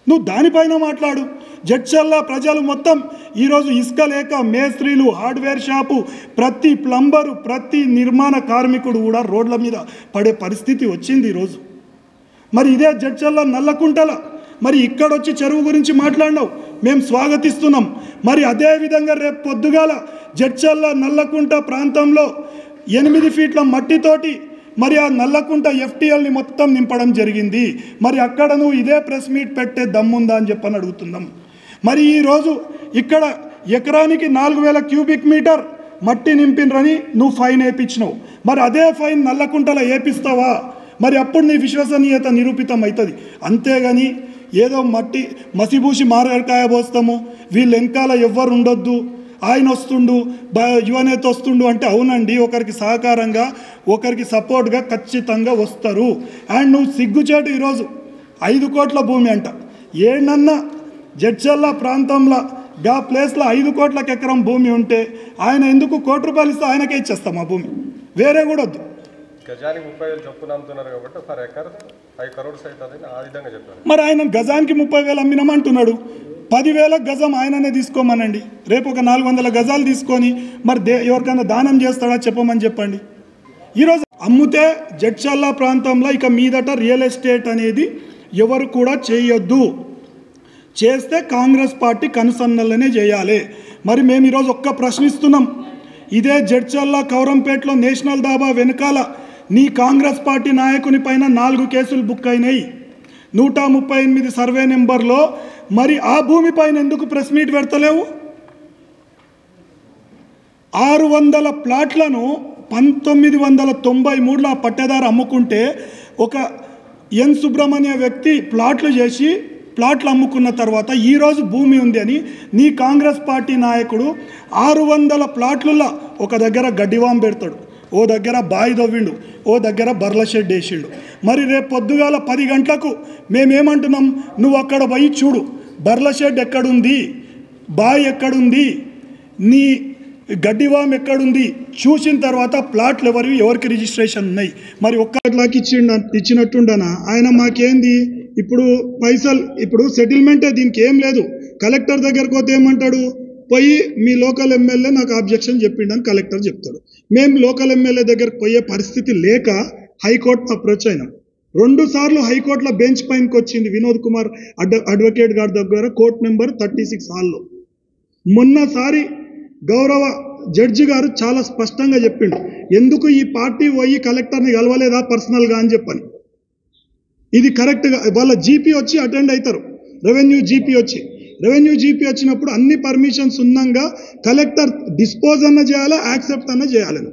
నువ్వు దానిపైన మాట్లాడు. జడ్చర్ల ప్రజలు మొత్తం ఈరోజు ఇసుక లేక మేస్త్రీలు, హార్డ్వేర్ షాపు, ప్రతి ప్లంబరు, ప్రతి నిర్మాణ కార్మికుడు కూడా రోడ్ల మీద పడే పరిస్థితి వచ్చింది ఈరోజు. మరి ఇదే జడ్చర్ల నల్లకుంటల మరి ఇక్కడొచ్చి చెరువు గురించి మాట్లాడినావు, మేము స్వాగతిస్తున్నాం. మరి అదేవిధంగా రేపు పొద్దుగాల జడ్చర్ల నల్లకుంట ప్రాంతంలో 8 ఫీట్ల మట్టితోటి మరి ఆ నల్లకుంట FTLని మొత్తం నింపడం జరిగింది. మరి అక్కడ నువ్వు ఇదే ప్రెస్ మీట్ పెట్టే దమ్ముందా అని చెప్పని అడుగుతున్నాం. మరి ఈరోజు ఇక్కడ ఎకరానికి 4000 క్యూబిక్ మీటర్ మట్టి నింపినరని నువ్వు ఫైన్ వేయించినావు. మరి అదే ఫైన్ నల్లకుంటలో వేపిస్తావా? మరి అప్పుడు నీ విశ్వసనీయత నిరూపితం అవుతుంది. అంతేగాని ఏదో మట్టి మసిబూసి మారేడుకాయ పోస్తాము, వీళ్ళు వెనకాల ఎవ్వరు ఉండొద్దు, ఆయన వస్తుండు, యువనేత వస్తుండు అంటే అవునండి, ఒకరికి సహకారంగా ఒకరికి సపోర్ట్గా ఖచ్చితంగా వస్తారు. అండ్ నువ్వు సిగ్గుచేటు ఈరోజు 5 కోట్ల భూమి అంట. ఏడన్నా జడ్చర్ల ప్రాంతంలో గా ప్లేస్లో 5 కోట్లకు ఎకరం భూమి ఉంటే ఆయన ఎందుకు ₹1 కోటి ఇస్తే ఆయనకే ఇచ్చేస్తాం ఆ భూమి, వేరే కూడా వద్దు.
గజానికి 30,000 చొప్పున అమ్ముతున్నారు కాబట్టి పర్ ఎకర్ 5 crores అవుతుందని ఆ విధంగా చెప్పారు.
మరి ఆయన గజానికి 30,000 అమ్మినామంటున్నాడు. 10,000 గజం ఆయననే తీసుకోమనండి. రేపు ఒక 400 గజాలు తీసుకొని మరి ఎవరికైనా దానం చేస్తాడా చెప్పమని చెప్పండి. ఈరోజు అమ్ముతే జడ్చర్ల ప్రాంతంలో ఇక మీదట రియల్ ఎస్టేట్ అనేది ఎవరు కూడా చేయొద్దు. చేస్తే కాంగ్రెస్ పార్టీ కనుసన్నలనే చేయాలి. మరి మేము ఈరోజు ఒక్క ప్రశ్నిస్తున్నాం. ఇదే జడ్చర్ల కౌరంపేటలో నేషనల్ దాబా వెనకాల నీ కాంగ్రెస్ పార్టీ నాయకుని పైన 4 కేసులు బుక్ అయినాయి. 138 సర్వే నెంబర్లో మరి ఆ భూమి పైన ఎందుకు ప్రెస్ మీట్ పెడతలేవు? 600 ప్లాట్లను 1993లో ఆ పట్టేదారు అమ్ముకుంటే ఒక ఎన్ సుబ్రహ్మణ్య వ్యక్తి ప్లాట్లు చేసి ప్లాట్లు అమ్ముకున్న తర్వాత ఈరోజు భూమి ఉంది అని నీ కాంగ్రెస్ పార్టీ నాయకుడు 600 ప్లాట్లలో ఒక దగ్గర గడ్డివాం పెడతాడు, ఓ దగ్గర బాయి దవ్విండు, ఓ దగ్గర బర్ల షెడ్ వేసిండు. మరి రేపు పొద్దుగాల 10 గంటలకు మేమేమంటున్నాం, నువ్వు అక్కడ పోయి చూడు, బర్ల షెడ్ ఎక్కడుంది, బాయి ఎక్కడుంది, నీ గడ్డివాం ఎక్కడుంది, చూసిన తర్వాత ప్లాట్లు ఎవరికి రిజిస్ట్రేషన్ ఉన్నాయి. మరి ఒక్కట్లాకి ఇచ్చినట్టుండనా ఆయన? మాకేంది ఇప్పుడు పైసలు, ఇప్పుడు సెటిల్మెంటే, దీనికి ఏం లేదు. కలెక్టర్ దగ్గరకు పోతే ఏమంటాడు, పోయి మీ లోకల్ ఎమ్మెల్యే నాకు అబ్జెక్షన్ చెప్పిండని కలెక్టర్ చెప్తాడు. మేము లోకల్ ఎమ్మెల్యే దగ్గరకు పోయే పరిస్థితి లేక హైకోర్టు అప్రోచ్ అయినాం. 2 సార్లు హైకోర్టులో బెంచ్ పైనకి వచ్చింది వినోద్ కుమార్ అడ్వకేట్ గారి దగ్గర కోర్టు నెంబర్ 36 హాల్లో. మొన్నసారి గౌరవ జడ్జి గారు చాలా స్పష్టంగా చెప్పిండు, ఎందుకు ఈ పార్టీ పోయి కలెక్టర్ని కలవలేదా పర్సనల్గా అని చెప్పని. ఇది కరెక్ట్గా వాళ్ళ జీపీ వచ్చి అటెండ్ అవుతారు, రెవెన్యూ జీపీ వచ్చినప్పుడు అన్ని పర్మిషన్స్ ఉన్నాగా కలెక్టర్ డిస్పోజ్ అన్న చేయాలా, యాక్సెప్ట్ అన్న చేయాలని.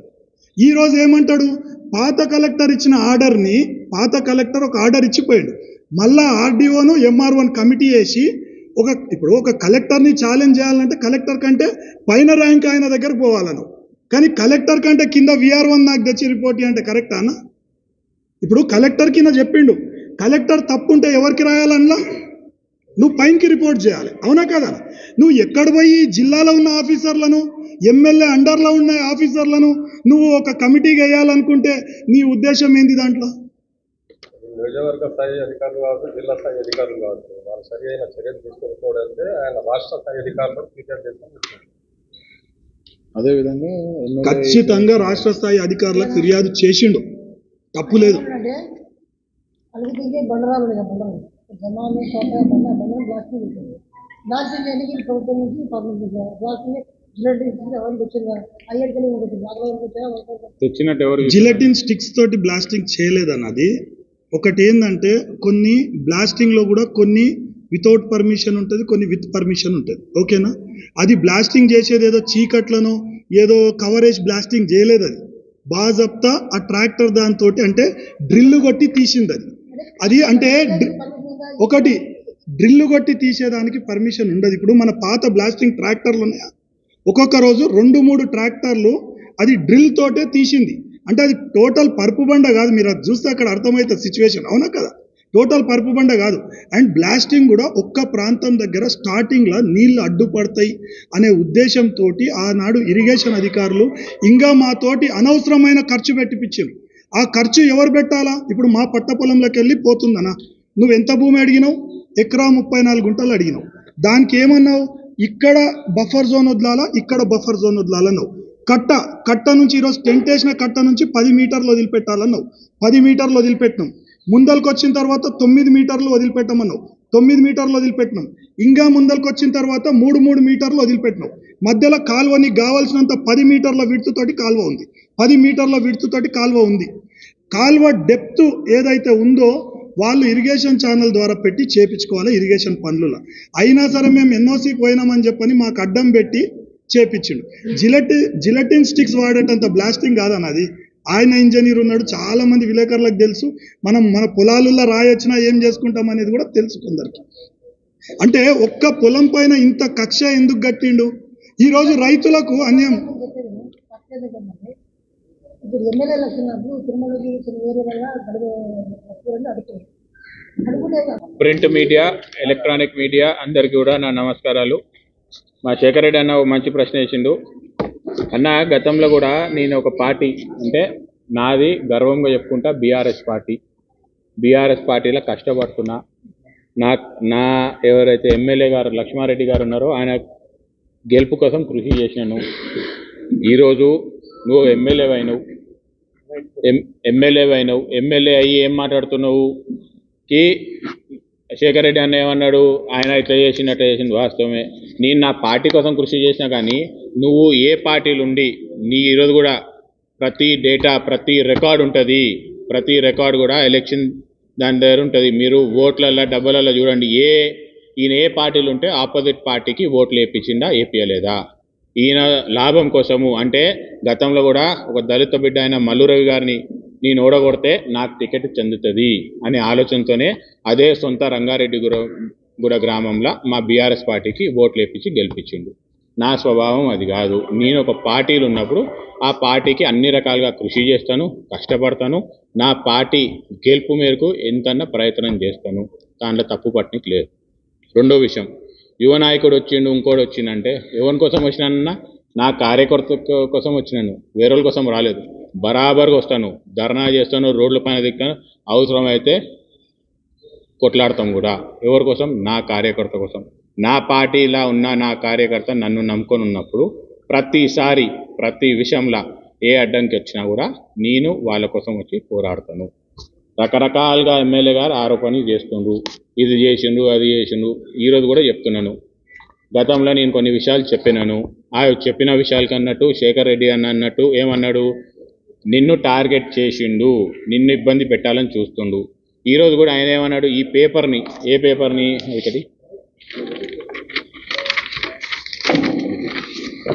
ఈరోజు ఏమంటాడు, పాత కలెక్టర్ ఇచ్చిన ఆర్డర్ని, పాత కలెక్టర్ ఒక ఆర్డర్ ఇచ్చిపోయాడు, మళ్ళా ఆర్డీఓను ఎంఆర్ఓని కమిటీ వేసి ఇప్పుడు ఒక కలెక్టర్ని ఛాలెంజ్ చేయాలంటే కలెక్టర్ కంటే పైన ర్యాంక్ ఆయన దగ్గరకు పోవాలను, కానీ కలెక్టర్ కంటే కింద విఆర్1 నాకు తెచ్చి రిపోర్ట్ అంటే కరెక్టా అన్న? ఇప్పుడు కలెక్టర్ కింద చెప్పిండు, కలెక్టర్ తప్పుంటే ఎవరికి రాయాలన్నా నువ్వు పైనకి రిపోర్ట్ చేయాలి, అవునా కదా? నువ్వు ఎక్కడ పోయి జిల్లాలో ఉన్న ఆఫీసర్లను, ఎమ్మెల్యే అండర్లో ఉన్న ఆఫీసర్లను నువ్వు ఒక కమిటీకి వేయాలనుకుంటే నీ ఉద్దేశం ఏంది దాంట్లో?
నియోజకవర్గ స్థాయి అధికారులు కావచ్చు, జిల్లా స్థాయి అధికారులు కావచ్చు, వాళ్ళు సరి అయిన చర్యలు తీసుకోకపోవడంటే ఆయన రాష్ట్ర స్థాయి అధికారులకు ఫిర్యాదు చేస్తాను.
అదేవిధంగా ఖచ్చితంగా రాష్ట్ర స్థాయి అధికారులకు ఫిర్యాదు చేసిండు, తప్పు లేదు.
బ్లాస్టింగ్ ఎన్నికల ప్రభుత్వం నుంచి పబ్లిక్ బ్లాస్టింగ్ తెచ్చినట్టు ఎవరు
జిలెటిన్ స్టిక్స్ తోటి బ్లాస్టింగ్ చేయలేదన్నది ఒకటి. ఏంటంటే కొన్ని బ్లాస్టింగ్లో కూడా కొన్ని వితౌట్ పర్మిషన్ ఉంటుంది, కొన్ని విత్ పర్మిషన్ ఉంటుంది. ఓకేనా? అది బ్లాస్టింగ్ చేసేది ఏదో చీకట్లను ఏదో కవరేజ్ బ్లాస్టింగ్ చేయలేదు. అది బాజప్తా ఆ ట్రాక్టర్ దాంతో అంటే డ్రిల్లు కొట్టి తీసింది. అది అంటే ఒకటి డ్రిల్లు కొట్టి తీసేదానికి పర్మిషన్ ఉండదు. ఇప్పుడు మన పాత బ్లాస్టింగ్ ట్రాక్టర్లు ఉన్నాయా, ఒక్కొక్క రోజు 2-3 ట్రాక్టర్లు అది డ్రిల్ తోటే తీసింది. అంటే అది టోటల్ పరుపు బండ కాదు. మీరు అది చూస్తే అక్కడ అర్థమవుతుంది సిచ్యువేషన్. అవునా కదా? టోటల్ పరుపు బండ కాదు. అండ్ బ్లాస్టింగ్ కూడా ఒక్క ప్రాంతం దగ్గర స్టార్టింగ్లో నీళ్లు అడ్డుపడతాయి అనే ఉద్దేశంతో ఆనాడు ఇరిగేషన్ అధికారులు ఇంకా మాతోటి అనవసరమైన ఖర్చు పెట్టిపించారు. ఆ ఖర్చు ఎవరు పెట్టాలా? ఇప్పుడు మా పట్ట పొలంలోకి వెళ్ళి పోతుందనా, నువ్వు ఎంత భూమి అడిగినావు? ఎకరా 34 గుంటలు అడిగినావు. దానికి ఏమన్నావు? ఇక్కడ బఫర్ జోన్ వదలాలా, ఇక్కడ బఫర్ జోన్ వదలాలన్నావు. కట్ట నుంచి ఈరోజు టెంట్ వేసిన కట్ట నుంచి 10 మీటర్లు వదిలిపెట్టాలన్నావు. 10 మీటర్లు వదిలిపెట్టినాం. ముందరికి వచ్చిన తర్వాత 9 మీటర్లు వదిలిపెట్టమన్నావు. 9 మీటర్లు వదిలిపెట్టినాం. ఇంకా ముందరికి వచ్చిన తర్వాత 3 మీటర్లు వదిలిపెట్టినావు. మధ్యలో కాలువ నీకు కావాల్సినంత 10 మీటర్ల విడ్తుతోటి కాలువ ఉంది. 10 మీటర్ల విడ్తుతోటి కాలువ ఉంది. కాలువ డెప్త్ ఏదైతే ఉందో వాళ్ళు ఇరిగేషన్ ఛానల్ ద్వారా పెట్టి చేపించుకోవాలి ఇరిగేషన్ పనులలో. అయినా సరే మేము ఎన్ఓసికి పోయినామని చెప్పని మాకు అడ్డం పెట్టి చేపించిండు. జిలెటిన్ స్టిక్స్ వాడేటంత బ్లాస్టింగ్ కాదన్నది. ఆయన ఇంజనీర్ ఉన్నాడు, చాలా మంది విలేకరులకు తెలుసు. మన పొలాలలో రాయొచ్చినా ఏం చేసుకుంటాం అనేది కూడా తెలుసు కొందరికి. అంటే ఒక్క పొలం పైన ఇంత కక్ష ఎందుకు కట్టిండు? ఈరోజు రైతులకు అన్యాయం.
ప్రింట్ మీడియా, ఎలక్ట్రానిక్ మీడియా అందరికీ కూడా నా నమస్కారాలు. మా శేఖర్ రెడ్డి అన్న ఒక మంచి ప్రశ్న వేసిండు. అన్న, గతంలో కూడా నేను ఒక పార్టీ అంటే నాది గర్వంగా చెప్పుకుంటా బీఆర్ఎస్ పార్టీలో కష్టపడుతున్నా. నా ఎవరైతే ఎమ్మెల్యే గారు లక్ష్మారెడ్డి గారు ఉన్నారో ఆయన గెలుపు కోసం కృషి చేసినాను. ఈరోజు నువ్వు ఎమ్మెల్యే అయినావు. ఎమ్మెల్యే అయ్యి ఏం మాట్లాడుతున్నావు? శేఖర్ రెడ్డి అన్న ఏమన్నాడు? ఆయన ఇట్లా చేసింది వాస్తవమే. నేను నా పార్టీ కోసం కృషి చేసినా కానీ నువ్వు ఏ పార్టీలు ఉండి నీ ఈరోజు కూడా ప్రతి డేటా ప్రతి రికార్డు ఉంటుంది. ప్రతి రికార్డు కూడా ఎలక్షన్ దాని దగ్గర ఉంటుంది. మీరు ఓట్లలో డబ్బులలో చూడండి. ఈయన ఏ పార్టీలు ఉంటే ఆపోజిట్ పార్టీకి ఓట్లు వేయించిందా, వేపించలేదా? ఈయన లాభం కోసము అంటే గతంలో కూడా ఒక దళిత బిడ్డ అయిన మల్లురవి గారిని నేను ఓడగొడితే నాకు టికెట్ చెందుతుంది అనే ఆలోచనతోనే అదే సొంత రంగారెడ్డి గూడ గ్రామంలో మా బీఆర్ఎస్ పార్టీకి ఓట్లు వేయించి గెలిపించిండు. నా స్వభావం అది కాదు. నేను ఒక పార్టీలు ఉన్నప్పుడు ఆ పార్టీకి అన్ని రకాలుగా కృషి చేస్తాను, కష్టపడతాను. నా పార్టీ గెలుపు మేరకు ఎంతన్నా ప్రయత్నం చేస్తాను. దాంట్లో తప్పు పట్టనికి లేదు. రెండో విషయం, యువ నాయకుడు వచ్చిండు, ఇంకోటి వచ్చిందంటే ఎవరి కోసం వచ్చినానన్నా? నా కార్యకర్త కోసం వచ్చినాను, వేరే వాళ్ళ కోసం రాలేదు. బరాబర్గా వస్తాను, ధర్నా చేస్తాను, రోడ్ల పైన దిక్కాను, అవసరమైతే కొట్లాడతాం కూడా. ఎవరి కోసం? నా కార్యకర్త కోసం. నా పార్టీలా ఉన్న నా కార్యకర్త నన్ను నమ్ముకొని ఉన్నప్పుడు ప్రతిసారి ప్రతి విషయంలో ఏ అడ్డంకి వచ్చినా కూడా నేను వాళ్ళ కోసం వచ్చి పోరాడతాను. రకరకాలుగా ఎమ్మెల్యే గారు ఆరోపణలు చేస్తుండ్రు, ఇది చేసిండు అది చేసిండు. ఈరోజు కూడా చెప్తున్నాను, గతంలో నేను కొన్ని విషయాలు చెప్పినాను. ఆ చెప్పిన విషయాలకి అన్నట్టు శేఖర్ రెడ్డి అన్నట్టు ఏమన్నాడు? నిన్ను టార్గెట్ చేసిండు, నిన్ను ఇబ్బంది పెట్టాలని చూస్తుండు. ఈరోజు కూడా ఆయన ఏమన్నాడు? ఈ పేపర్ని, ఏ పేపర్ని, ఒకటి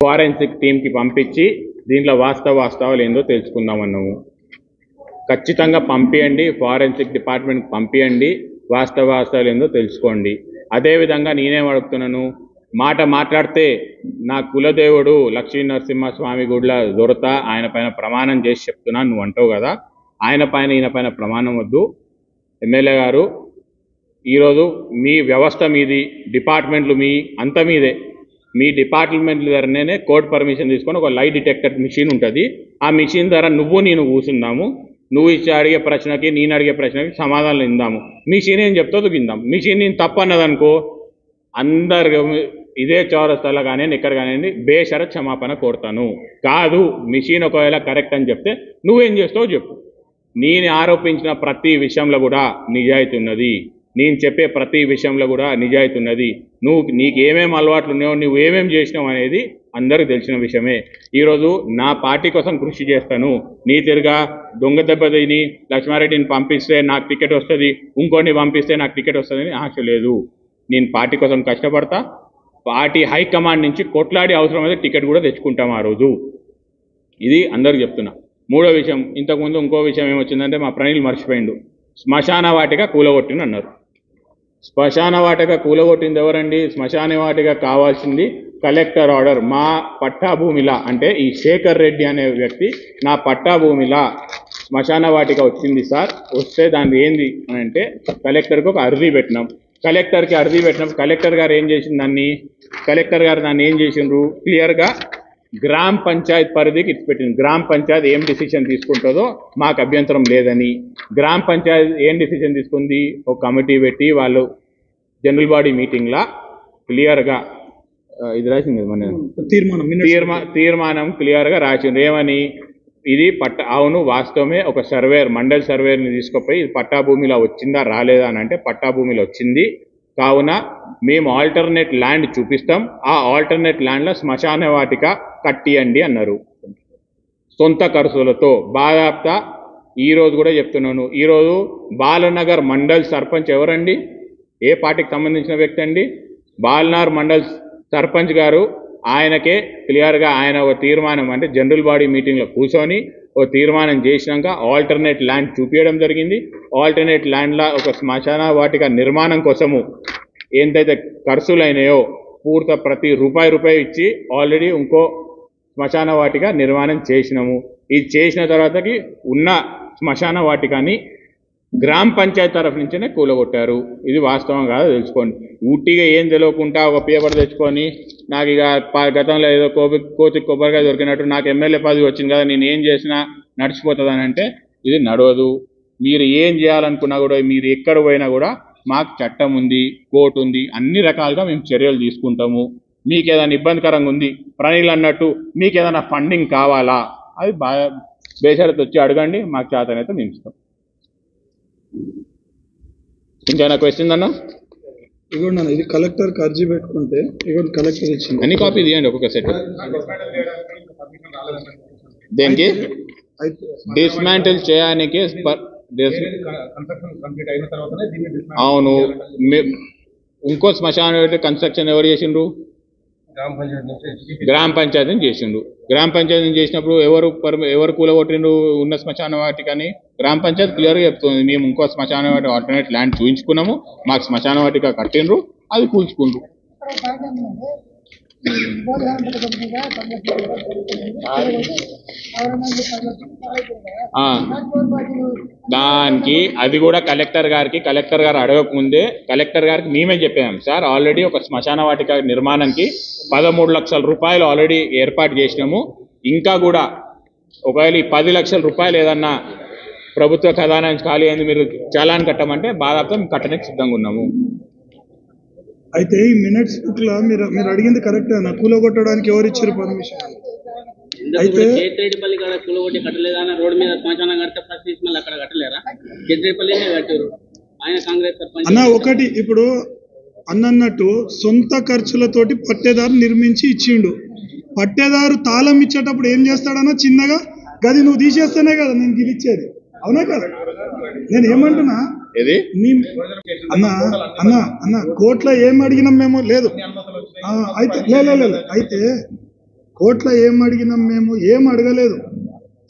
ఫారెన్సిక్ టీంకి పంపించి దీంట్లో వాస్తవాలు ఏందో తెలుసుకుందామన్నాము. ఖచ్చితంగా పంపించండి, ఫారెన్సిక్ డిపార్ట్మెంట్కి పంపించండి, వాస్తవాలు ఏందో తెలుసుకోండి. అదేవిధంగా నేనేం అడుగుతున్నాను, మాట్లాడితే నా కులదేవుడు లక్ష్మీ నరసింహస్వామి గుడిలో దొరత ఆయన పైన ప్రమాణం చేసి చెప్తున్నాను నువ్వు అంటావు కదా. ఆయన పైన ఈయన పైన ప్రమాణం వద్దు. ఎమ్మెల్యే గారు, ఈరోజు మీ వ్యవస్థ మీది, డిపార్ట్మెంట్లు మీ అంత మీదే. మీ డిపార్ట్మెంట్ల ద్వారానే కోర్టు పర్మిషన్ తీసుకొని ఒక లై డిటెక్టర్ మిషన్ ఉంటుంది. ఆ మిషన్ ద్వారా నేను కూర్చుందాము. నువ్వు ఇచ్చి అడిగే ప్రశ్నకి నేను అడిగే ప్రశ్నకి సమాధానం ఇందాము. మిషన్ ఏం చెప్తాదో విందాం. మిషన్ నేను తప్పు అన్నదనుకో అందరు ఇదే చౌరస్తాలో కానీ ఎక్కడ కానివ్వండి బేషరత్ క్షమాపణ కోరుతాను. కాదు మిషన్ ఒకవేళ కరెక్ట్ అని చెప్తే నువ్వేం చేస్తావో చెప్పు. నేను ఆరోపించిన ప్రతి విషయంలో కూడా నిజాయితీ ఉన్నది. నేను చెప్పే ప్రతి విషయంలో కూడా నిజాయితీ ఉన్నది. నీకు ఏమేమి అలవాట్లు ఉన్నాయో, నువ్వు ఏమేమి చేసినావు అనేది అందరికీ తెలిసిన విషయమే. ఈరోజు నా పార్టీ కోసం కృషి చేస్తాను. నీ తిరుగా దొంగ దెబ్బతిని లక్ష్మారెడ్డిని పంపిస్తే నాకు టికెట్ వస్తుంది, ఇంకోటిని పంపిస్తే నాకు టికెట్ వస్తుందని ఆశ లేదు. నేను పార్టీ కోసం కష్టపడతా. పార్టీ హైకమాండ్ నుంచి కొట్లాడి అవసరమైతే టికెట్ కూడా తెచ్చుకుంటాం ఆ రోజు. ఇది అందరికి చెప్తున్నా. మూడో విషయం, ఇంతకుముందు ఇంకో విషయం ఏమొచ్చిందంటే మా ప్రణీల్ మర్చిపోయిండు. శ్మశాన వాటిక కూలగొట్టింది అన్నారు. శ్మశాన వాటిక కూలగొట్టింది ఎవరండి? శ్మశాన వాటిక కావాల్సింది కలెక్టర్ ఆర్డర్. మా పట్టాభూమిలా అంటే ఈ శేఖర్ రెడ్డి అనే వ్యక్తి నా పట్టాభూమిలా శ్మశాన వాటిక వచ్చింది సార్, వస్తే దాన్ని ఏంది అని అంటే కలెక్టర్కి ఒక అర్జీ పెట్టినాం. కలెక్టర్కి అర్జీ పెట్టినప్పుడు కలెక్టర్ గారు ఏం చేసింది దాన్ని ఏం చేసిండ్రు క్లియర్గా గ్రామ పంచాయత్ పరిధికి ఇచ్చిపెట్టింది. గ్రామ పంచాయత్ ఏం డిసిషన్ తీసుకుంటుందో మాకు అభ్యంతరం లేదని. గ్రామ పంచాయత్ ఏం డిసిషన్ తీసుకుంది? ఒక కమిటీ పెట్టి వాళ్ళు జనరల్ బాడీ మీటింగ్లా క్లియర్గా ఇది రాసింది మన తీర్మానం క్లియర్గా రాసింది. ఏమని? ఇది అవును వాస్తవమే, ఒక సర్వేర్ మండల్ సర్వేర్ని తీసుకుపోయి ఇది పట్టాభూమిలో వచ్చిందా రాలేదా అని అంటే పట్టాభూమిలో వచ్చింది, కావున మేము ఆల్టర్నేట్ ల్యాండ్ చూపిస్తాం, ఆ ఆల్టర్నేట్ ల్యాండ్లో శ్మశాన వాటిక కట్టియండి అన్నారు సొంత ఖర్చులతో. బాధాప్తా ఈరోజు కూడా చెప్తున్నాను, ఈరోజు బాలనగర్ మండల్ సర్పంచ్ ఎవరండి? ఏ పార్టీకి సంబంధించిన వ్యక్తి అండి? బాలనగర్ మండల్ సర్పంచ్ గారు. ఆయనకే క్లియర్గా ఆయన ఒక తీర్మానం అంటే జనరల్ బాడీ మీటింగ్లో కూర్చొని ఓ తీర్మానం చేసినాక ఆల్టర్నేట్ ల్యాండ్ చూపించడం జరిగింది. ఆల్టర్నేట్ ల్యాండ్లో ఒక శ్మశాన వాటిక నిర్మాణం కోసము ఏంటైతే ఖర్చులు అయినాయో ప్రతి రూపాయి ఇచ్చి ఆల్రెడీ ఇంకో శ్మశాన వాటిక నిర్మాణం చేసినాము. ఇది చేసిన తర్వాతకి ఉన్న శ్మశాన వాటికని గ్రామ పంచాయతీ తరఫు నుంచినే కూలగొట్టారు. ఇది వాస్తవం కాదో తెలుసుకోండి. ఊటీగా ఏం తెలియకుండా ఒక పేపర్ తెచ్చుకొని నాకు ఇక గతంలో ఏదో కోతి కొబ్బరిగా దొరికినట్టు నాకు ఎమ్మెల్యే పదవి వచ్చింది కదా నేను ఏం చేసినా నడిచిపోతుందని అంటే ఇది నడవదు. మీరు ఏం చేయాలనుకున్నా కూడా, మీరు ఎక్కడ పోయినా కూడా మాకు చట్టం ఉంది, కోర్టు ఉంది, అన్ని రకాలుగా మేము చర్యలు తీసుకుంటాము. మీకు ఏదైనా ఇబ్బందికరంగా ఉంది, ప్రణీల్ అన్నట్టు మీకు ఏదైనా ఫండింగ్ కావాలా, అది బాగా బేషరతు వచ్చి అడగండి, మాకు చేతనైతే మేము ఇస్తాం. ఇంకేమైనా క్వశ్చన్ అన్నా?
ఇగోండి ఇది కలెక్టర్కి అర్జీ పెట్టుకుంటే ఇగోండి కలెక్టర్ ఇచ్చింది.
అన్ని కాపీ తీయండి ఒక్కొక్క సెట్. దేనికి? డిస్మాంటిల్ చేయడానికి. అవును, ఇంకో శ్మశాన కన్స్ట్రక్షన్ ఎవరు చేసిండ్రు? గ్రామ పంచాయతీని చేసిండ్రు. గ్రామ పంచాయతీని చేసినప్పుడు ఎవరు కూలగొట్టిండ్రు ఉన్న శ్మశాన వాటికని? గ్రామ పంచాయతీ క్లియర్గా చెప్తుంది, మేము ఇంకో శ్మశాన వాటిక ఆల్టర్నేట్ ల్యాండ్ చూపించుకున్నాము, మాకు శ్మశాన వాటిక కట్టిండ్రు, అది కూల్చుకుండ్రు. దానికి అది కూడా కలెక్టర్ గారు అడగకముందే కలెక్టర్ గారికి మేమే చెప్పాం సార్, ఆల్రెడీ ఒక శ్మశాన వాటిక నిర్మాణానికి 13 లక్షల రూపాయలు ఆల్రెడీ ఏర్పాటు చేసినాము. ఇంకా కూడా ఒకవేళ ఈ 10 లక్షల రూపాయలు ఏదన్నా ప్రభుత్వ ఖజానా నుంచి ఖాళీ అయింది, మీరు చలాన్ కట్టమంటే బాధాప్తం కట్టడానికి సిద్ధంగా ఉన్నాము.
అయితే ఈ మినిట్స్ బుక్ లో మీరు అడిగింది కరెక్ట్ అన్న, కూలగొట్టడానికి ఎవరు ఇచ్చారు పర్మిషన్? అయితే
కూలగొట్టి కట్టలేదా? రోడ్డు మీద శ్మశానం కడితే ఫస్ట్ మళ్ళీ అక్కడ కట్టలేరా? కేట్రేపల్లినే కట్టారు ఆయన కాంగ్రెస్ సర్పంచ్
అన్న. ఒకటి ఇప్పుడు అన్నట్టు సొంత ఖర్చులతోటి పట్టేదారు నిర్మించి ఇచ్చిండు. పట్టేదారు తాళం ఇచ్చేటప్పుడు ఏం చేస్తాడన్నా చిన్నగా గది నువ్వు తీసేస్తేనే కదా నేను గిది ఇచ్చేది, అవునా కదా? నేను ఏమంటున్నా అన్న కోర్టులో ఏం అడిగినాం మేము? లేదు అయితే లేదు అయితే కోర్టులో ఏం అడిగినాం మేము? ఏం అడగలేదు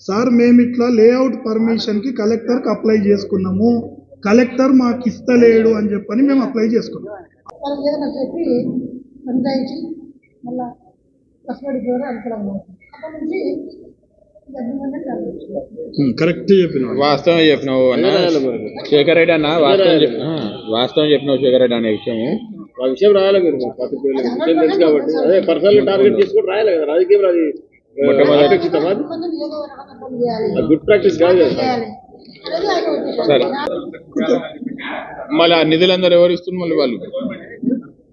సార్. మేము ఇట్లా లేఅవుట్ పర్మిషన్కి కలెక్టర్కి అప్లై చేసుకున్నాము, కలెక్టర్ మాకు ఇస్తలేడు అని చెప్పని మేము అప్లై చేసుకున్నాం. కరెక్ట్ చెప్పినావు,
వాస్తవం చెప్పినావు అన్న శేఖర్ రెడ్డి అన్న, వాస్తవం చెప్పినావు శేఖర్ రెడ్డి అనే విషయము.
ఆ విషయం రాయాలి మీరు, విషయం తెలుసు కాబట్టి. అదే పర్సనల్ టార్గెట్ తీసుకొని రాయాలి కదా రాజకీయం. అది గుడ్ ప్రాక్టీస్ కాదు కదా.
సరే, మళ్ళీ ఆ నిధులందరూ ఎవరు ఇస్తున్నారు? మళ్ళీ వాళ్ళు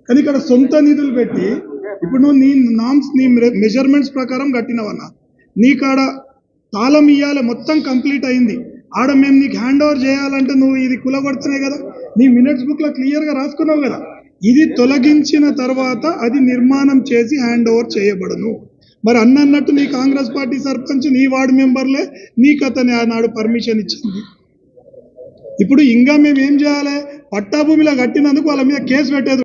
కానీ ఇక్కడ సొంత నిధులు పెట్టి ఇప్పుడు నువ్వు నీ నామ్స్ నీ మెజర్మెంట్స్ ప్రకారం కట్టినవన్నా, నీ కాడ తాళం ఇయ్యాలి, మొత్తం కంప్లీట్ అయింది. ఆడ మేము నీకు హ్యాండ్ ఓవర్ చేయాలంటే నువ్వు ఇది కులగొడుతున్నాయి కదా, నీ మినిట్స్ బుక్లో క్లియర్గా రాసుకున్నావు కదా, ఇది తొలగించిన తర్వాత అది నిర్మాణం చేసి హ్యాండ్ ఓవర్ చేయబడను. మరి అన్నట్టు నీ కాంగ్రెస్ పార్టీ సర్పంచ్ నీ వార్డు మెంబర్లే నీకు అతని ఆనాడు పర్మిషన్ ఇచ్చింది. ఇప్పుడు ఇంకా మేము ఏం చేయాలి? పట్టాభూమిలో కట్టినందుకు వాళ్ళ మీద కేసు పెట్టేది